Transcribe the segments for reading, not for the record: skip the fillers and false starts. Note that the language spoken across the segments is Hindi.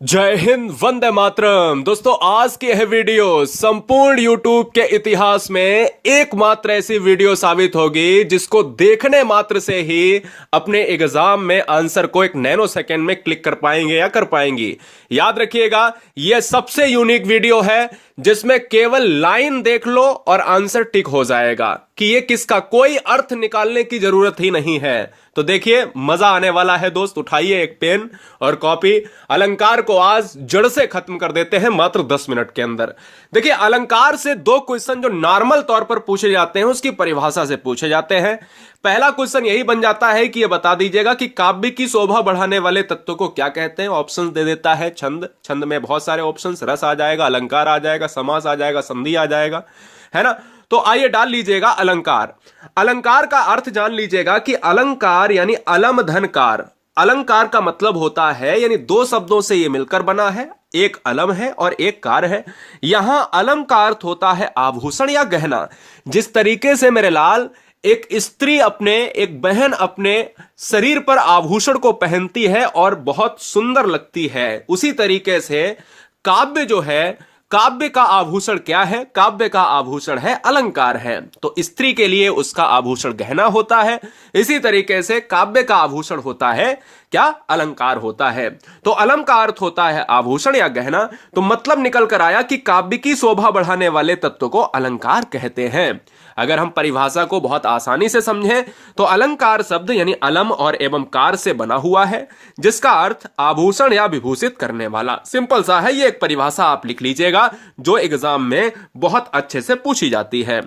जय हिंद, वंदे मातरम। दोस्तों, आज की यह वीडियो संपूर्ण यूट्यूब के इतिहास में एकमात्र ऐसी वीडियो साबित होगी जिसको देखने मात्र से ही अपने एग्जाम में आंसर को एक नैनो सेकंड में क्लिक कर पाएंगे या कर पाएंगी। याद रखिएगा, यह सबसे यूनिक वीडियो है जिसमें केवल लाइन देख लो और आंसर टिक हो जाएगा कि यह किसका, कोई अर्थ निकालने की जरूरत ही नहीं है। तो देखिए, मजा आने वाला है दोस्त। उठाइए एक पेन और कॉपी। अलंकार को आज जड़ से खत्म कर देते हैं मात्र 10 मिनट के अंदर। देखिए, अलंकार से दो क्वेश्चन जो नॉर्मल तौर पर पूछे जाते हैं उसकी परिभाषा से पूछे जाते हैं। पहला क्वेश्चन यही बन जाता है कि यह बता दीजिएगा कि काव्य की शोभा बढ़ाने वाले तत्व को क्या कहते हैं। ऑप्शंस दे देता है छंद। छंद में बहुत सारे ऑप्शंस, रस आ जाएगा, अलंकार आ जाएगा, समास आ जाएगा, संधि आ जाएगा, है ना। तो आइए डाल लीजिएगा अलंकार। अलंकार का अर्थ जान लीजिएगा कि अलंकार यानी अलम धनकार। अलंकार का मतलब होता है, यानी दो शब्दों से यह मिलकर बना है, एक अलम है और एक कार है। यहां अलम का अर्थ होता है आभूषण या गहना। जिस तरीके से मेरे लाल एक स्त्री एक बहन अपने शरीर पर आभूषण को पहनती है और बहुत सुंदर लगती है, उसी तरीके से काव्य जो है, काव्य का आभूषण क्या है? काव्य का आभूषण है अलंकार है। तो स्त्री के लिए उसका आभूषण गहना होता है, इसी तरीके से काव्य का आभूषण होता है क्या? अलंकार होता है। तो अलम का अर्थ होता है आभूषण या गहना। तो मतलब निकल कर आया कि काव्य की शोभा बढ़ाने वाले तत्व को अलंकार कहते हैं। अगर हम परिभाषा को बहुत आसानी से समझें तो अलंकार शब्द यानी अलम और एवं कार से बना हुआ है, जिसका अर्थ आभूषण या विभूषित करने वाला। सिंपल सा है, ये एक परिभाषा आप लिख लीजिएगा जो एग्जाम में बहुत अच्छे से पूछी जाती है।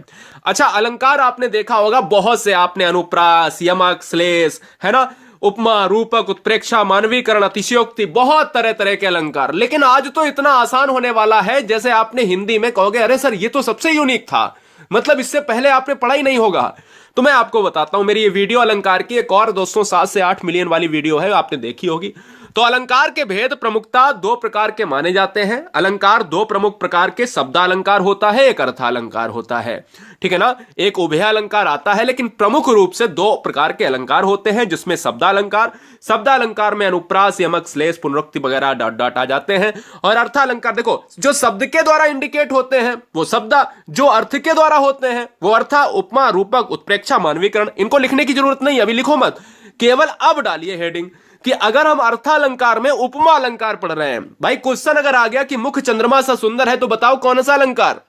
अच्छा, अलंकार आपने देखा होगा बहुत से, आपने अनुप्रास, यमक, श्लेष, है ना, उपमा, रूपक, उत्प्रेक्षा, मानवीकरण, अतिशयोक्ति, बहुत तरह तरह के अलंकार। लेकिन आज तो इतना आसान होने वाला है जैसे आपने हिंदी में कहोगे अरे सर ये तो सबसे यूनिक था, मतलब इससे पहले आपने पढ़ा ही नहीं होगा। तो मैं आपको बताता हूं, मेरी ये वीडियो अलंकार की एक और दोस्तों 7 से 8 मिलियन वाली वीडियो है, आपने देखी होगी। तो अलंकार के भेद प्रमुखता दो प्रकार के माने जाते हैं। अलंकार दो प्रमुख प्रकार के, शब्दालंकार होता है, एक अर्थालंकार होता है, ठीक है ना। एक उभय अलंकार आता है, लेकिन प्रमुख रूप से दो प्रकार के अलंकार होते हैं, जिसमें शब्दालंकार में अनुप्रास, यमक, श्लेष, पुनरुक्ति वगैरह डॉट डॉट आ जाते हैं। और अर्थालंकार देखो, जो शब्द के द्वारा इंडिकेट होते हैं वो शब्द, जो अर्थ के द्वारा होते हैं वो अर्थ। उपमा, रूपक, उत्प्रेक्षा, मानवीकरण, इनको लिखने की जरूरत नहीं, अभी लिखो मत, केवल अब डालिए हेडिंग कि अगर हम अर्थालंकार में उपमा अलंकार पढ़ रहे हैं। भाई क्वेश्चन अगर आ गया कि मुख चंद्रमा सा सुंदर है तो बताओ कौन सा अलंकार।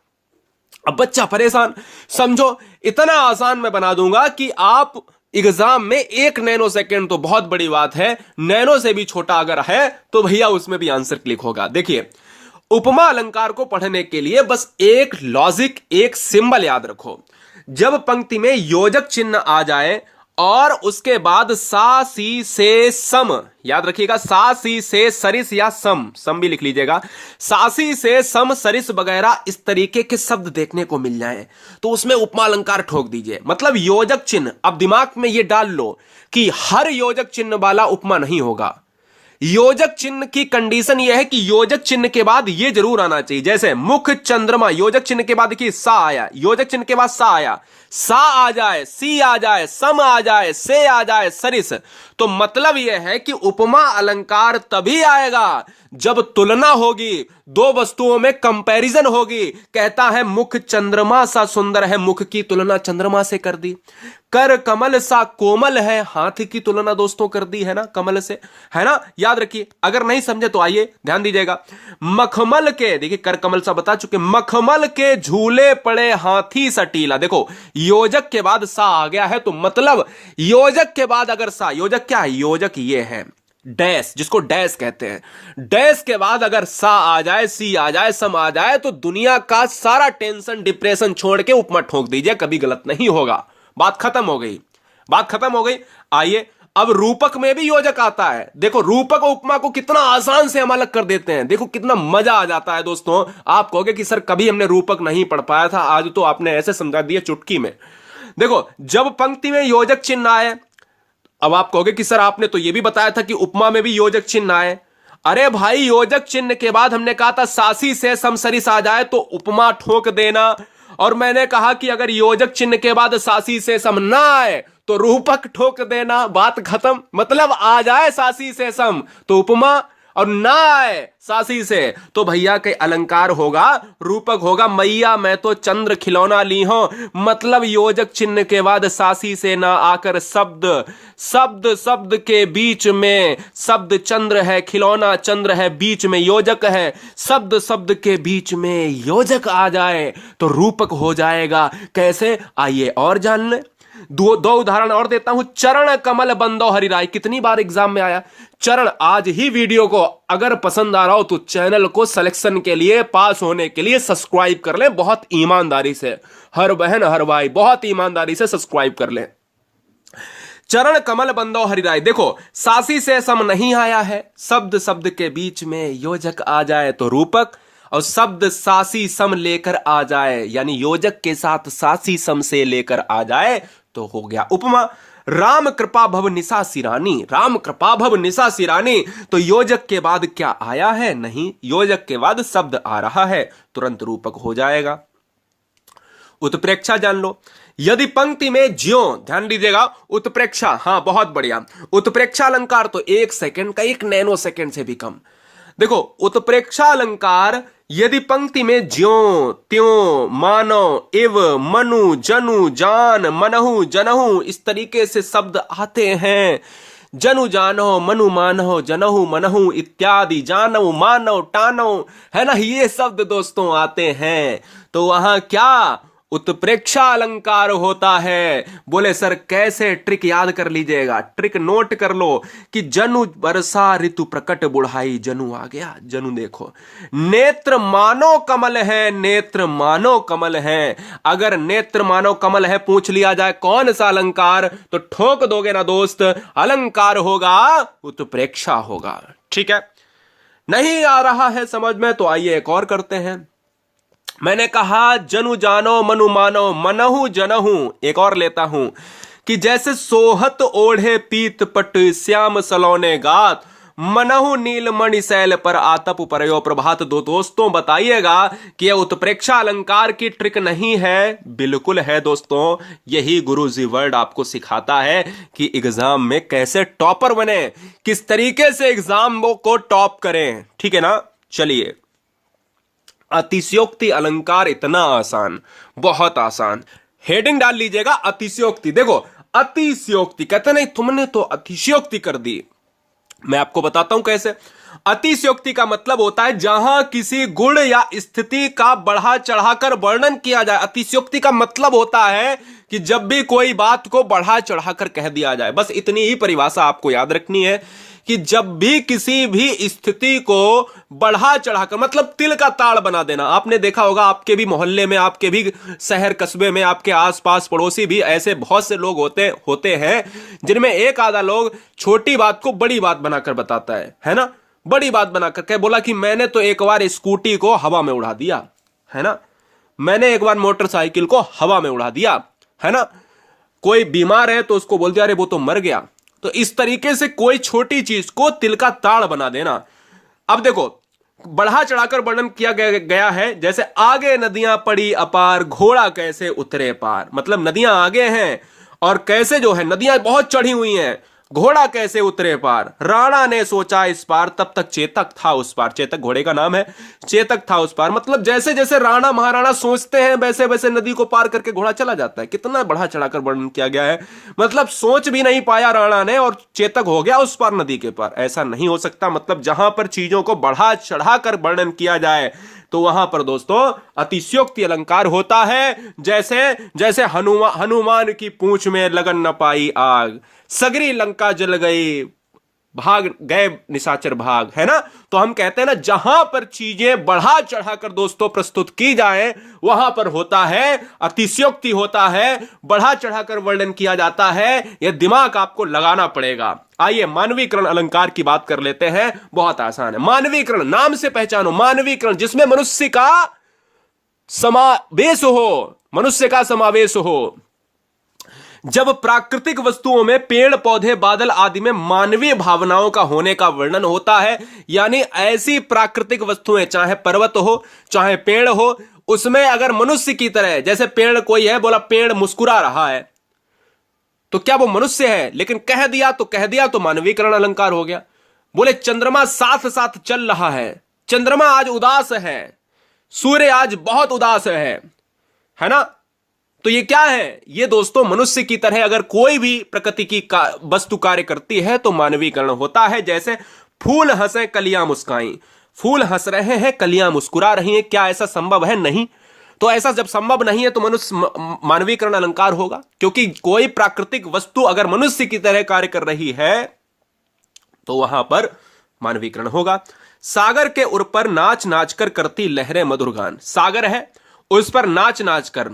अब बच्चा परेशान, समझो इतना आसान मैं बना दूंगा कि आप एग्जाम में 1 नैनो सेकंड, तो बहुत बड़ी बात है, नैनो से भी छोटा अगर है तो भैया उसमें भी आंसर क्लिक होगा। देखिए, उपमा अलंकार को पढ़ने के लिए बस एक लॉजिक, एक सिंबल याद रखो। जब पंक्ति में योजक चिन्ह आ जाए और उसके बाद सा, सी, से, सम, याद रखिएगा, सा, सी, से, सरिस या सम भी लिख लीजिएगा, सासी से सम, सरिस वगैरह इस तरीके के शब्द देखने को मिल जाए तो उसमें उपमा अलंकार ठोक दीजिए। मतलब योजक चिन्ह, अब दिमाग में यह डाल लो कि हर योजक चिन्ह वाला उपमा नहीं होगा। योजक चिन्ह की कंडीशन यह है कि योजक चिन्ह के बाद यह जरूर आना चाहिए। जैसे मुख चंद्रमा, योजक चिन्ह के बाद देखिए सा आया, योजक चिन्ह के बाद सा आया, सा आ जाए, सी आ जाए, सम आ जाए, से आ जाए, सरिस। तो मतलब यह है कि उपमा अलंकार तभी आएगा जब तुलना होगी, दो वस्तुओं में कंपैरिजन होगी। कहता है मुख चंद्रमा सा सुंदर है, मुख की तुलना चंद्रमा से कर दी। कर कमल सा कोमल है, हाथ की तुलना दोस्तों कर दी है ना कमल से, है ना। याद रखिए, अगर नहीं समझे तो आइए ध्यान दीजिएगा। मखमल के, देखिए कर कमल सा बता चुके, मखमल के झूले पड़े हाथी सटीला। देखो योजक के बाद सा आ गया है, तो मतलब योजक के बाद अगर सा, योजक क्या है? योजक ये है डैश, जिसको डैश कहते हैं। डैश के बाद अगर सा आ जाए, सी आ जाए, सम आ जाए, तो दुनिया का सारा टेंशन डिप्रेशन छोड़ के उपमा ठोक दीजिए, कभी गलत नहीं होगा। बात खत्म हो गई, बात खत्म हो गई। आइए, अब रूपक में भी योजक आता है। देखो रूपक और उपमा को कितना आसान से हम अलग कर देते हैं, देखो कितना मजा आ जाता है दोस्तों। आप कहोगे कि सर कभी हमने रूपक नहीं पढ़ पाया था, आज तो आपने ऐसे समझा दिया चुटकी में। देखो, जब पंक्ति में योजक चिन्ह आए, अब आप कहोगे कि सर आपने तो यह भी बताया था कि उपमा में भी योजक चिन्ह आए। अरे भाई, योजक चिन्ह के बाद हमने कहा था सासी से सम, सरिस आ जाए तो उपमा ठोक देना, और मैंने कहा कि अगर योजक चिन्ह के बाद सासी से सम ना आए तो रूपक ठोक देना। बात खत्म। मतलब आ जाए सासी से सम तो उपमा, और ना आए सासी से तो भैया के अलंकार होगा, रूपक होगा। मैया मैं तो चंद्र खिलौना ली हूं, मतलब योजक चिन्ह के बाद सासी से ना आकर शब्द, शब्द शब्द के बीच में शब्द चंद्र है, खिलौना चंद्र है, बीच में योजक है, शब्द शब्द के बीच में योजक आ जाए तो रूपक हो जाएगा। कैसे, आइए और जान ले। दो उदाहरण और देता हूं। चरण कमल बंदो हरिराय, कितनी बार एग्जाम में आया चरण। आज ही वीडियो को अगर पसंद आ रहा हो तो चैनल को सिलेक्शन के लिए, पास होने के लिए सब्सक्राइब कर लें, बहुत ईमानदारी से। हर बहन हर भाई बहुत ईमानदारी से सब्सक्राइब कर लें। चरण कमल बंदो हरिराय, देखो सासी से सम नहीं आया है, शब्द शब्द के बीच में योजक आ जाए तो रूपक, और शब्द सासी सम लेकर आ जाए यानी योजक के साथ सासी सम से लेकर आ जाए तो हो गया उपमा। राम कृपा भव निशा सिरानी, राम कृपा भव निशा सिरानी, तो योजक के बाद क्या आया है? नहीं, योजक के बाद शब्द आ रहा है, तुरंत रूपक हो जाएगा। उत्प्रेक्षा जान लो। यदि पंक्ति में ज्यों, ध्यान दीजिएगा, उत्प्रेक्षा, हां बहुत बढ़िया। उत्प्रेक्षा अलंकार तो 1 सेकंड का, 1 नैनो सेकंड से भी कम। देखो उत्प्रेक्षा अलंकार यदि पंक्ति में ज्यों त्यों मानो इव मनु जनु जान मनहु जनहु इस तरीके से शब्द आते हैं, जनु जानो मनु मानो जनहु मनहु इत्यादि, जानो मानो टानो, है ना, ये शब्द दोस्तों आते हैं तो वहां क्या उत्प्रेक्षा अलंकार होता है। बोले सर कैसे? ट्रिक याद कर लीजिएगा, ट्रिक नोट कर लो कि जनु वर्षा ऋतु प्रकट बुढ़ाई, जनु आ गया। जनु देखो, नेत्र मानो कमल है, नेत्र मानो कमल है। अगर नेत्र मानो कमल है पूछ लिया जाए कौन सा अलंकार, तो ठोक दोगे ना दोस्त, अलंकार होगा उत्प्रेक्षा होगा। ठीक है, नहीं आ रहा है समझ में तो आइए एक और करते हैं। मैंने कहा जनु जानो मनु मानो मनहु जनहु, एक और लेता हूं कि जैसे सोहत ओढ़े पीत पट श्याम सलोने गात, मनहु नीलमणि शैल पर आतप परयो प्रभात। दो दोस्तों बताइएगा कि यह उत्प्रेक्षा अलंकार की ट्रिक नहीं है? बिल्कुल है दोस्तों, यही गुरुजी वर्ड आपको सिखाता है कि एग्जाम में कैसे टॉपर बने, किस तरीके से एग्जाम को टॉप करें। ठीक है ना, चलिए। अतिशयोक्ति अलंकार इतना आसान, बहुत आसान। हेडिंग डाल लीजिएगा अतिशयोक्ति। देखो अतिशयोक्ति कहते नहीं तुमने तो अतिशयोक्ति कर दी, मैं आपको बताता हूं कैसे। अतिशयोक्ति का मतलब होता है जहां किसी गुण या स्थिति का बढ़ा चढ़ाकर वर्णन किया जाए। अतिशयोक्ति का मतलब होता है कि जब भी कोई बात को बढ़ा चढ़ाकर कह दिया जाए, बस इतनी ही परिभाषा आपको याद रखनी है कि जब भी किसी भी स्थिति को बढ़ा चढ़ाकर, मतलब तिल का ताड़ बना देना। आपने देखा होगा आपके भी मोहल्ले में, आपके भी शहर कस्बे में, आपके आसपास पड़ोसी भी ऐसे बहुत से लोग होते हैं जिनमें एक आधा लोग छोटी बात को बड़ी बात बनाकर बताता है ना। बड़ी बात बनाकर कह बोला कि मैंने तो एक बार स्कूटी को हवा में उड़ा दिया, है ना, मैंने एक बार मोटरसाइकिल को हवा में उड़ा दिया, है ना। कोई बीमार है तो उसको बोल दिया अरे वो तो मर गया। तो इस तरीके से कोई छोटी चीज को तिल का ताड़ बना देना। अब देखो बढ़ा चढ़ाकर वर्णन किया गया है, जैसे आगे नदियां पड़ी अपार, घोड़ा कैसे उतरे पार। मतलब नदियां आगे हैं और कैसे जो है नदियां बहुत चढ़ी हुई हैं, घोड़ा कैसे उतरे पार। राणा ने सोचा इस पार, तब तक चेतक था उस पार। चेतक घोड़े का नाम है, चेतक था उस पार। मतलब जैसे जैसे राणा महाराणा सोचते हैं वैसे वैसे नदी को पार करके घोड़ा चला जाता है। कितना बढ़ा चढ़ाकर वर्णन किया गया है। मतलब सोच भी नहीं पाया राणा ने और चेतक हो गया उस पार नदी के पार। ऐसा नहीं हो सकता। मतलब जहां पर चीजों को बढ़ा चढ़ाकर वर्णन किया जाए तो वहां पर दोस्तों अतिशयोक्ति अलंकार होता है। जैसे जैसे हनुमान की पूंछ में लगन न पाई आग, सगरी लंका जल गई, भाग गए निशाचर भाग, है ना। तो हम कहते हैं ना जहां पर चीजें बढ़ा चढ़ाकर दोस्तों प्रस्तुत की जाए वहां पर होता है अतिशयोक्ति, होता है बढ़ा चढ़ाकर वर्णन किया जाता है। यह दिमाग आपको लगाना पड़ेगा। आइए मानवीकरण अलंकार की बात कर लेते हैं, बहुत आसान है। मानवीकरण नाम से पहचानो, मानवीकरण जिसमें मनुष्य का समावेश हो, मनुष्य का समावेश हो। जब प्राकृतिक वस्तुओं में पेड़ पौधे बादल आदि में मानवीय भावनाओं का होने का वर्णन होता है, यानी ऐसी प्राकृतिक वस्तुएं चाहे पर्वत हो चाहे पेड़ हो, उसमें अगर मनुष्य की तरह, जैसे पेड़ कोई है बोला पेड़ मुस्कुरा रहा है तो क्या वो मनुष्य है? लेकिन कह दिया तो मानवीकरण अलंकार हो गया। बोले चंद्रमा साथ साथ चल रहा है, चंद्रमा आज उदास है, सूर्य आज बहुत उदास है ना। तो ये क्या है? ये दोस्तों मनुष्य की तरह अगर कोई भी प्रकृति की वस्तु कार्य करती है तो मानवीकरण होता है। जैसे फूल हंसे कलियां मुस्काई, फूल हंस रहे हैं कलियां मुस्कुरा रही हैं, क्या ऐसा संभव है? नहीं। तो ऐसा जब संभव नहीं है तो मनुष्य मानवीकरण अलंकार होगा, क्योंकि कोई प्राकृतिक वस्तु अगर मनुष्य की तरह कार्य कर रही है तो वहां पर मानवीकरण होगा। सागर के उर पर नाच नाच कर करती लहरें मधुर गान, सागर है उस पर नाच नाच कर,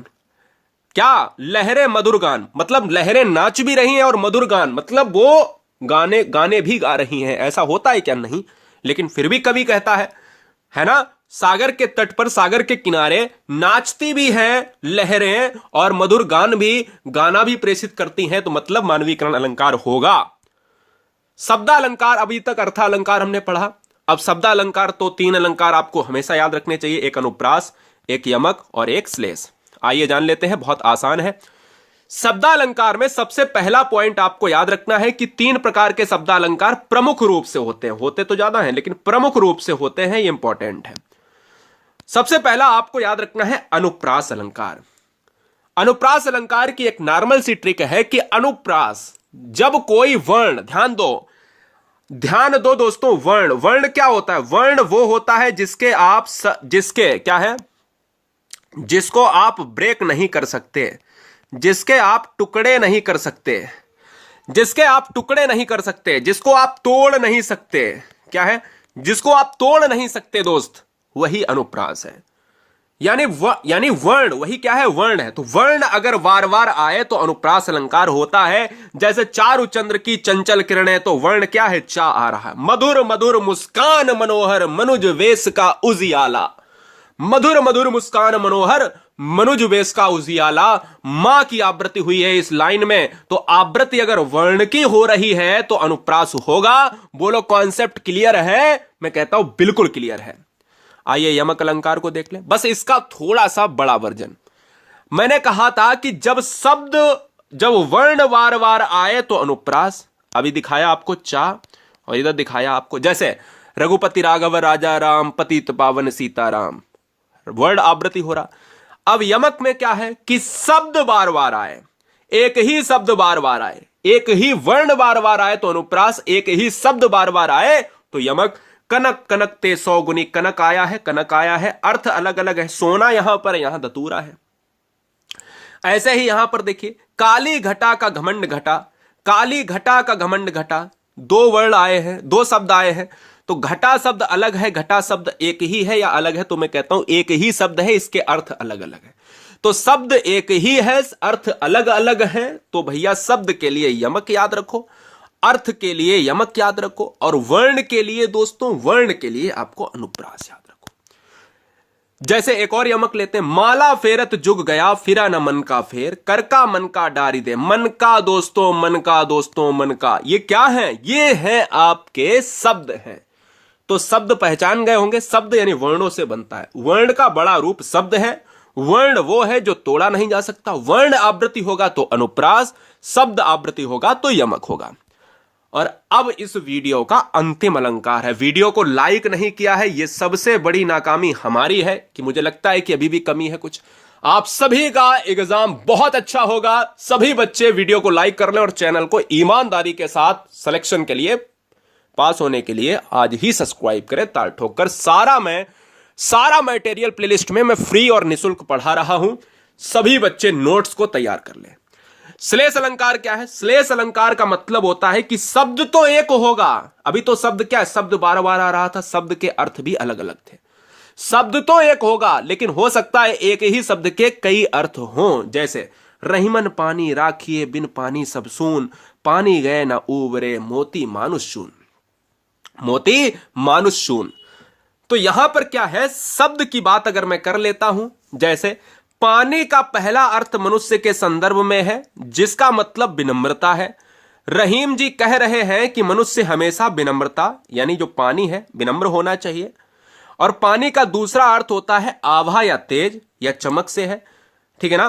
क्या लहरें मधुर गान, मतलब लहरें नाच भी रही हैं और मधुर गान मतलब वो गाने भी गा रही हैं। ऐसा होता है क्या? नहीं। लेकिन फिर भी कवि कहता है ना, सागर के तट पर, सागर के किनारे नाचती भी हैं लहरें और मधुर गाना भी प्रेषित करती हैं, तो मतलब मानवीकरण अलंकार होगा। शब्दालंकार, अभी तक अर्थालंकार हमने पढ़ा। अब शब्दालंकार तो 3 अलंकार आपको हमेशा याद रखने चाहिए, एक अनुप्रास, एक यमक और एक श्लेष। आइए जान लेते हैं, बहुत आसान है। शब्दालंकार में सबसे पहला पॉइंट आपको याद रखना है कि 3 प्रकार के शब्दालंकार प्रमुख रूप से होते हैं, होते तो ज्यादा हैं लेकिन प्रमुख रूप से होते हैं, ये इंपॉर्टेंट है। सबसे पहला आपको याद रखना है अनुप्रास अलंकार। अनुप्रास अलंकार की एक नॉर्मल सी ट्रिक है कि अनुप्रास, जब कोई वर्ण, ध्यान दो दोस्तों, वर्ण क्या होता है? वर्ण वो होता है जिसके क्या है, जिसको आप ब्रेक नहीं कर सकते, जिसके आप टुकड़े नहीं कर सकते, जिसको आप तोड़ नहीं सकते। क्या है? जिसको आप तोड़ नहीं सकते दोस्त, वही अनुप्रास है। यानी वर्ण, वही क्या है? वर्ण है। तो वर्ण अगर बार बार आए तो अनुप्रास अलंकार होता है। जैसे चारु चंद्र की चंचल किरणें, तो वर्ण क्या है? चा आ रहा है। मधुर मधुर मुस्कान मनोहर मनुज वेश का उजियाला, मधुर मधुर मुस्कान मनोहर मनुज वेश का उजियाला, मां की आवृत्ति हुई है इस लाइन में, तो आवृत्ति अगर वर्ण की हो रही है तो अनुप्रास होगा। बोलो कॉन्सेप्ट क्लियर है? मैं कहता हूं बिल्कुल क्लियर है। आइए यमक अलंकार को देख ले, बस इसका थोड़ा सा बड़ा वर्जन। मैंने कहा था कि जब वर्ण बार बार आए तो अनुप्रास, अभी दिखाया आपको चा और इधर दिखाया आपको, जैसे रघुपति राघव राजा राम पतित पावन सीताराम, वर्ड आवृत्ति हो रहा। अब यमक में क्या है कि शब्द बार बार आए, एक ही शब्द बार बार आए, एक ही वर्ण बार बार आए तो अनुप्रास, एक ही शब्द बार बार आए तो यमक। कनक कनक ते 100 गुनी, कनक आया है, अर्थ अलग अलग है, सोना यहां पर, यहां दतूरा है। ऐसे ही यहां पर देखिए, काली घटा का घमंड घटा, काली घटा का घमंड घटा, 2 वर्ड आए हैं, 2 शब्द आए हैं। तो घटा शब्द अलग है, घटा शब्द एक ही है या अलग है? तो मैं कहता हूं एक ही शब्द है, इसके अर्थ अलग अलग है। तो शब्द एक ही है, अर्थ अलग अलग है, तो भैया शब्द के लिए यमक याद रखो, अर्थ के लिए यमक याद रखो, और वर्ण के लिए दोस्तों, वर्ण के लिए आपको अनुप्रास याद रखो। जैसे एक और यमक लेते हैं, माला फेरत जुग गया फिरा न मन का फेर, कर का मन का डारी दे, मन का दोस्तों, मन का, ये क्या है? ये है आपके शब्द हैं। तो शब्द पहचान गए होंगे, शब्द यानी वर्णों से बनता है, वर्ण का बड़ा रूप शब्द है। वर्ण वो है जो तोड़ा नहीं जा सकता, वर्ण आवृत्ति होगा तो अनुप्रास, शब्द आवृत्ति होगा तो यमक होगा। और अब इस वीडियो का अंतिम अलंकार है। वीडियो को लाइक नहीं किया है, यह सबसे बड़ी नाकामी हमारी है, कि मुझे लगता है कि अभी भी कमी है कुछ। आप सभी का एग्जाम बहुत अच्छा होगा, सभी बच्चे वीडियो को लाइक कर लें और चैनल को ईमानदारी के साथ सिलेक्शन के लिए, पास होने के लिए आज ही सब्सक्राइब करें ताल ठोक कर। सारा मटेरियल प्लेलिस्ट में मैं फ्री और निःशुल्क पढ़ा रहा हूं, सभी बच्चे नोट्स को तैयार कर लें। श्लेष अलंकार क्या है? श्लेष अलंकार का मतलब होता है कि शब्द तो एक होगा, अभी तो शब्द क्या है, शब्द बार बार आ रहा था, शब्द के अर्थ भी अलग अलग थे। शब्द तो एक होगा लेकिन हो सकता है एक ही शब्द के कई अर्थ हों। जैसे रहीमन पानी राखिए बिन पानी सब सून, पानी गए ना उबरे मोती मानुष शून, मोती मानुष शून। तो यहां पर क्या है, शब्द की बात अगर मैं कर लेता हूं, जैसे पानी का पहला अर्थ मनुष्य के संदर्भ में है, जिसका मतलब विनम्रता है। रहीम जी कह रहे हैं कि मनुष्य हमेशा विनम्रता, यानी जो पानी है विनम्र होना चाहिए। और पानी का दूसरा अर्थ होता है आभा या तेज या चमक से है, ठीक है ना।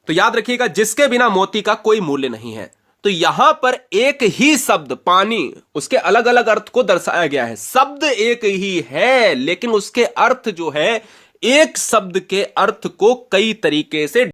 तो याद रखिएगा, जिसके बिना मोती का कोई मूल्य नहीं है। तो यहां पर एक ही शब्द पानी, उसके अलग अलग अर्थ को दर्शाया गया है। शब्द एक ही है लेकिन उसके अर्थ जो है एक शब्द के अर्थ को कई तरीके से